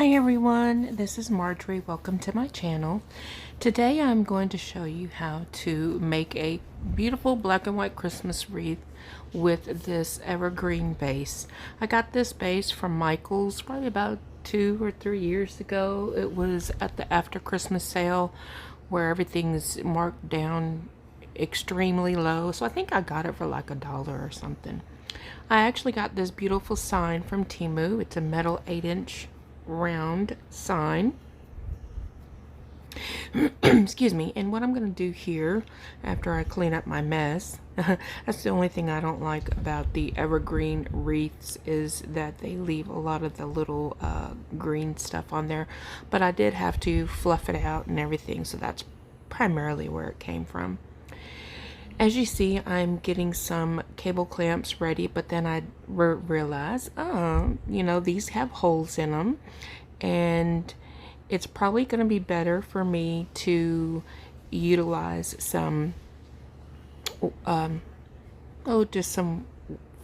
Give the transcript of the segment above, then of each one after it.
Hi everyone, this is Marjorie. Welcome to my channel. Today I'm going to show you how to make a beautiful black and white Christmas wreath with this evergreen base. I got this base from Michael's probably about 2 or 3 years ago. It was at the after Christmas sale where everything's marked down extremely low. So I think I got it for like $1 or something. I actually got this beautiful sign from Temu. It's a metal 8-inch round sign. Excuse me. And what I'm going to do here after I clean up my mess, that's the only thing I don't like about the evergreen wreaths, is that they leave a lot of the little green stuff on there. But I did have to fluff it out and everything, so that's primarily where it came from. As you see, I'm getting some cable clamps ready, but then I realized, you know, these have holes in them, and it's probably going to be better for me to utilize some, just some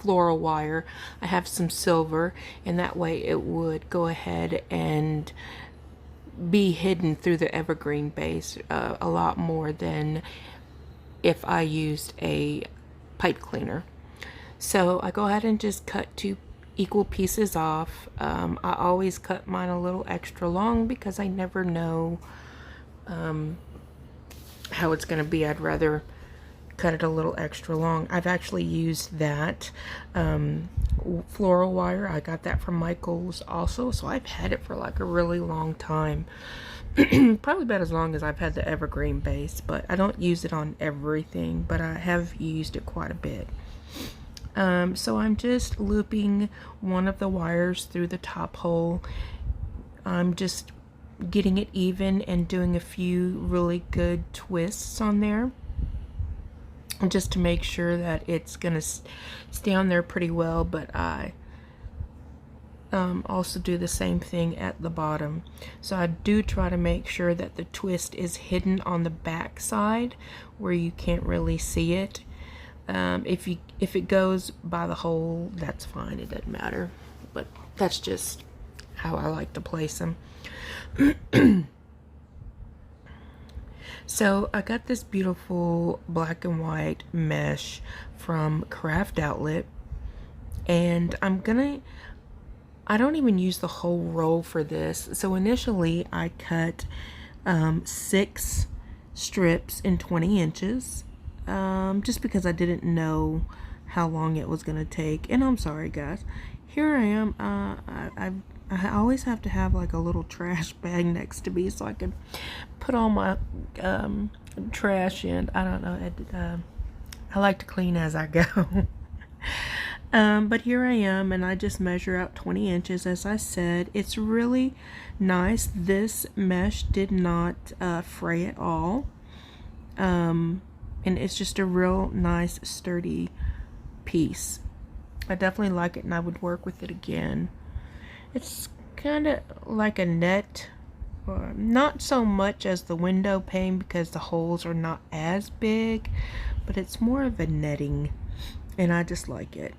floral wire. I have some silver, and that way it would go ahead and be hidden through the evergreen base a lot more than if I used a pipe cleaner. So I go ahead and just cut 2 equal pieces off. I always cut mine a little extra long because I never know how it's going to be. I'd rather cut it a little extra long. I've actually used that floral wire. I got that from Michael's also, so I've had it for like a really long time. Probably about as long as I've had the evergreen base, but I don't use it on everything, but I have used it quite a bit. So I'm just looping one of the wires through the top hole. I'm just getting it even and doing a few really good twists on there, just to make sure that it's gonna stay on there pretty well. But I also do the same thing at the bottom. So I do try to make sure that the twist is hidden on the back side where you can't really see it. If it goes by the hole, that's fine, it doesn't matter, but that's just how I like to place them. So I got this beautiful black and white mesh from Craft Outlet, and I don't even use the whole roll for this. So initially I cut 6 strips in 20 inches, just because I didn't know how long it was going to take. And I'm sorry guys, here I am. I always have to have like a little trash bag next to me so I can put all my trash in. I don't know, I like to clean as I go. But here I am, and I just measure out 20 inches. As I said, it's really nice. This mesh did not fray at all. And it's just a real nice, sturdy piece. I definitely like it, and I would work with it again. It's kind of like a net, not so much as the window pane because the holes are not as big, but it's more of a netting, and I just like it.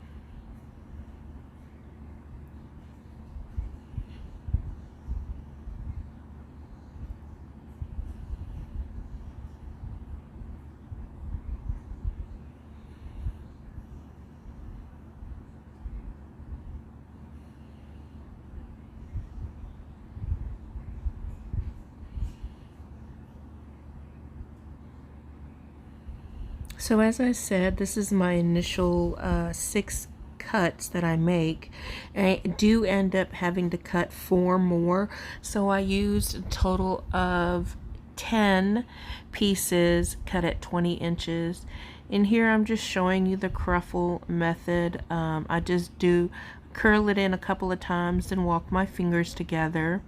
So as I said, this is my initial 6 cuts that I make. I do end up having to cut 4 more, so I used a total of 10 pieces cut at 20 inches. In here I'm just showing you the cruffle method. I just do curl it in a couple of times and walk my fingers together.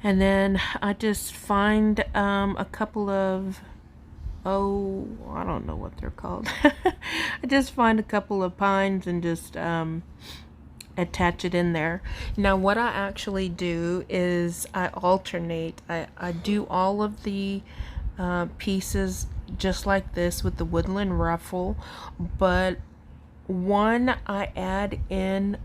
And then I just find a couple of, I don't know what they're called. I just find a couple of pines and just attach it in there. Now what I actually do is I alternate. I do all of the pieces just like this with the woodland ruffle, but one I add in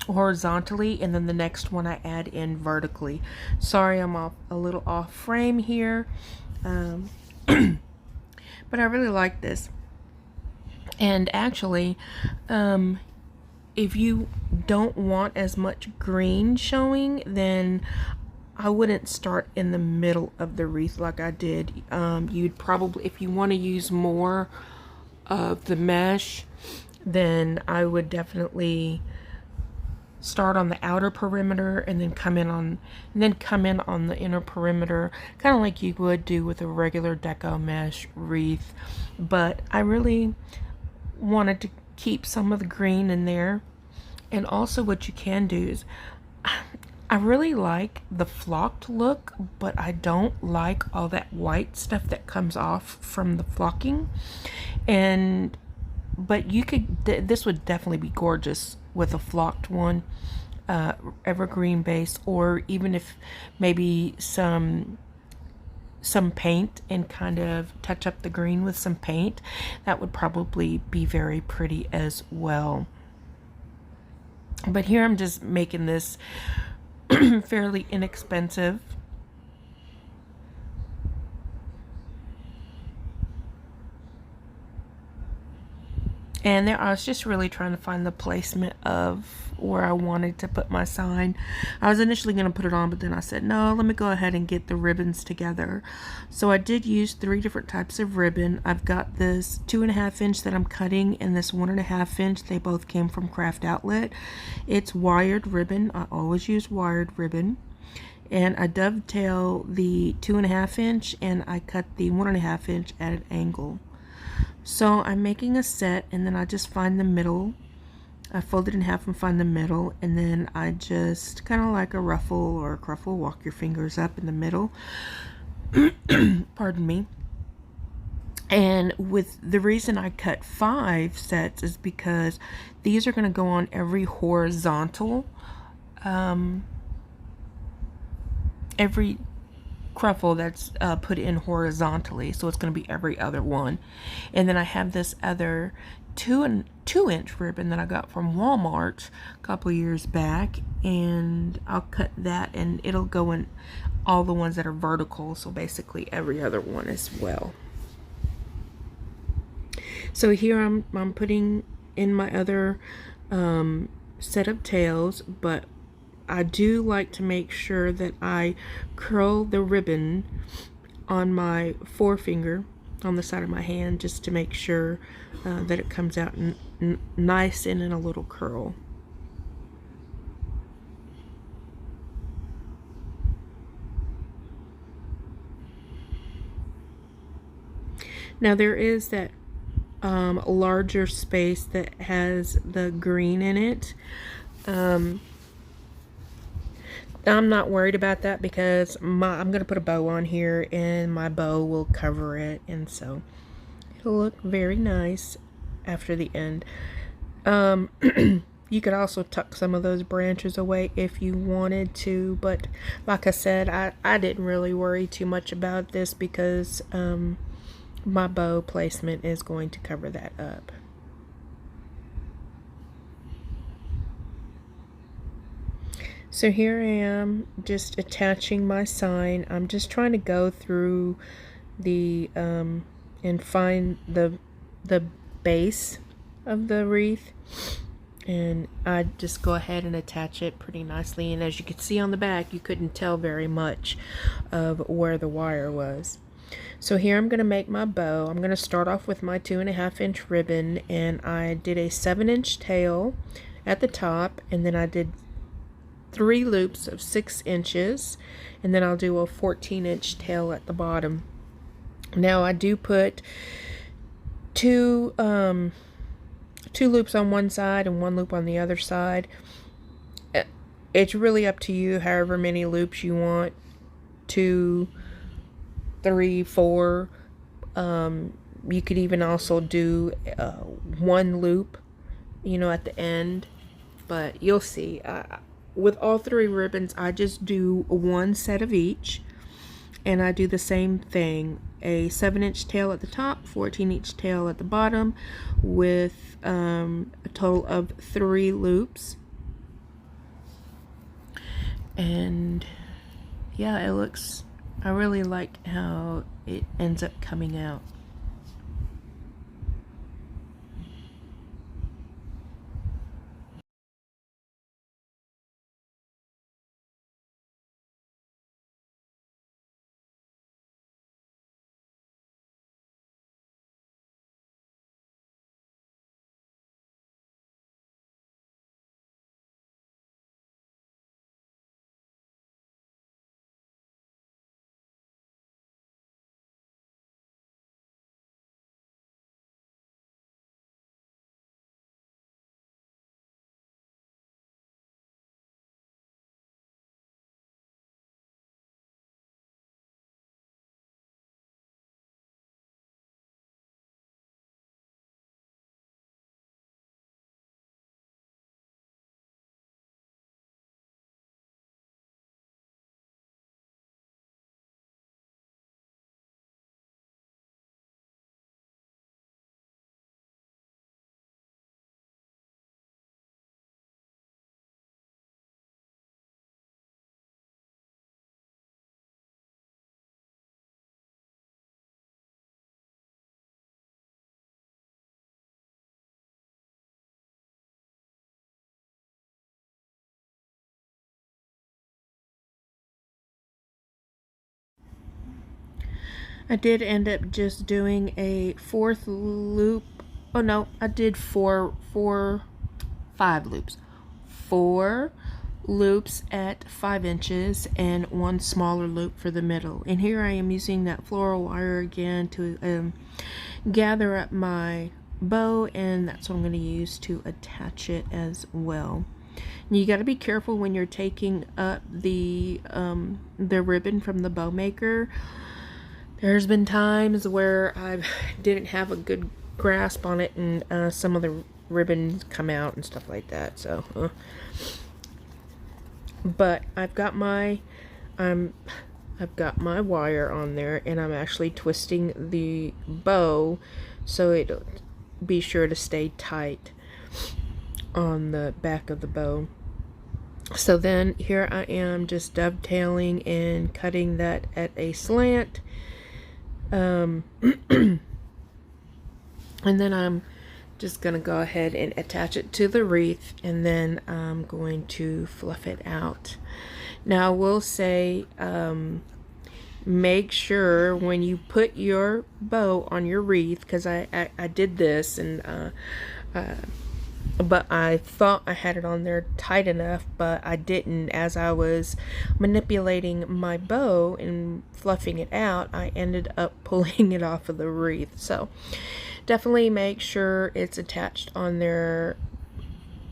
horizontally, and then the next one I add in vertically. Sorry, I'm a little off frame here, but I really like this. And actually, if you don't want as much green showing, then I wouldn't start in the middle of the wreath like I did. You'd probably, if you want to use more of the mesh, then I would definitely start on the outer perimeter and then come in on the inner perimeter, kind of like you would do with a regular deco mesh wreath. But I really wanted to keep some of the green in there. And also what you can do is, I really like the flocked look, but I don't like all that white stuff that comes off from the flocking. But you could, this would definitely be gorgeous with a flocked one, evergreen base, or even if maybe some paint and kind of touch up the green with some paint, that would probably be very pretty as well. But here I'm just making this fairly inexpensive. And there, I was just really trying to find the placement of where I wanted to put my sign. I was initially going to put it on, but then I said, no, let me go ahead and get the ribbons together. So I did use 3 different types of ribbon. I've got this 2.5 inch that I'm cutting and this 1.5 inch. They both came from Craft Outlet. It's wired ribbon. I always use wired ribbon. And I dovetail the 2.5 inch and I cut the 1.5 inch at an angle. So I'm making a set, and then I just find the middle. I fold it in half and find the middle, and then I just kind of like a ruffle or a cruffle, walk your fingers up in the middle. Pardon me. And with the reason I cut 5 sets is because these are going to go on every horizontal, every cruffle that's put in horizontally, so it's going to be every other one. And then I have this other 2-inch ribbon that I got from Walmart a couple of years back, and I'll cut that and it'll go in all the ones that are vertical, so basically every other one as well. So here I'm putting in my other set of tails, but I do like to make sure that I curl the ribbon on my forefinger on the side of my hand, just to make sure that it comes out nice and in a little curl. Now there is that larger space that has the green in it. I'm not worried about that because I'm going to put a bow on here and my bow will cover it, and so it'll look very nice after the end. You could also tuck some of those branches away if you wanted to, but like I said, I didn't really worry too much about this because my bow placement is going to cover that up. So here I am just attaching my sign. I'm just trying to go through the and find the base of the wreath, and I just go ahead and attach it pretty nicely. And as you can see on the back, you couldn't tell very much of where the wire was. So here I'm going to make my bow. I'm going to start off with my 2.5 inch ribbon, and I did a 7-inch tail at the top, and then I did 3 loops of 6 inches, and then I'll do a 14-inch tail at the bottom. Now I do put two loops on one side and 1 loop on the other side. It's really up to you, however many loops you want, 2, 3, 4. You could even also do 1 loop, you know, at the end, but you'll see. With all 3 ribbons, I just do 1 set of each, and I do the same thing, a 7-inch tail at the top, 14-inch tail at the bottom, with a total of 3 loops. And yeah, it looks, I really like how it ends up coming out. I did end up just doing a fourth loop. Oh no, I did five loops. 4 loops at 5 inches and 1 smaller loop for the middle. And here I am using that floral wire again to gather up my bow, and that's what I'm going to use to attach it as well. You got to be careful when you're taking up the ribbon from the bow maker. There's been times where I didn't have a good grasp on it, and some of the ribbons come out and stuff like that. So, but I've got my wire on there, and I'm actually twisting the bow so it'll be sure to stay tight on the back of the bow. So then here I am just dovetailing and cutting that at a slant. And then I'm just going to go ahead and attach it to the wreath, and then I'm going to fluff it out. Now I will say, make sure when you put your bow on your wreath, because I did this, and but I thought I had it on there tight enough, but I didn't. As I was manipulating my bow and fluffing it out, I ended up pulling it off of the wreath. So definitely make sure it's attached on there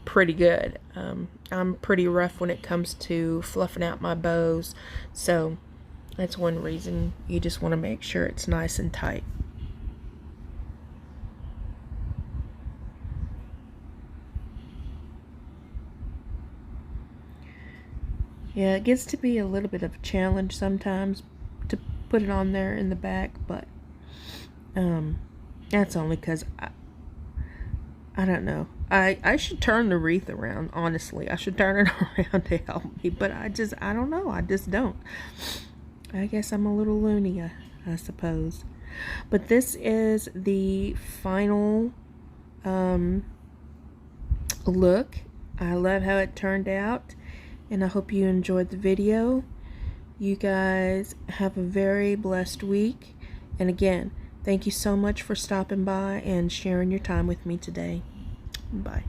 pretty good. I'm pretty rough when it comes to fluffing out my bows, so that's one reason you just want to make sure it's nice and tight. Yeah, it gets to be a little bit of a challenge sometimes to put it on there in the back, but that's only because I don't know. I should turn the wreath around, honestly. I should turn it around to help me, but I don't know. I just don't. I guess I'm a little loony, I suppose. But this is the final look. I love how it turned out, and I hope you enjoyed the video. You guys have a very blessed week, and again, thank you so much for stopping by and sharing your time with me today. Bye.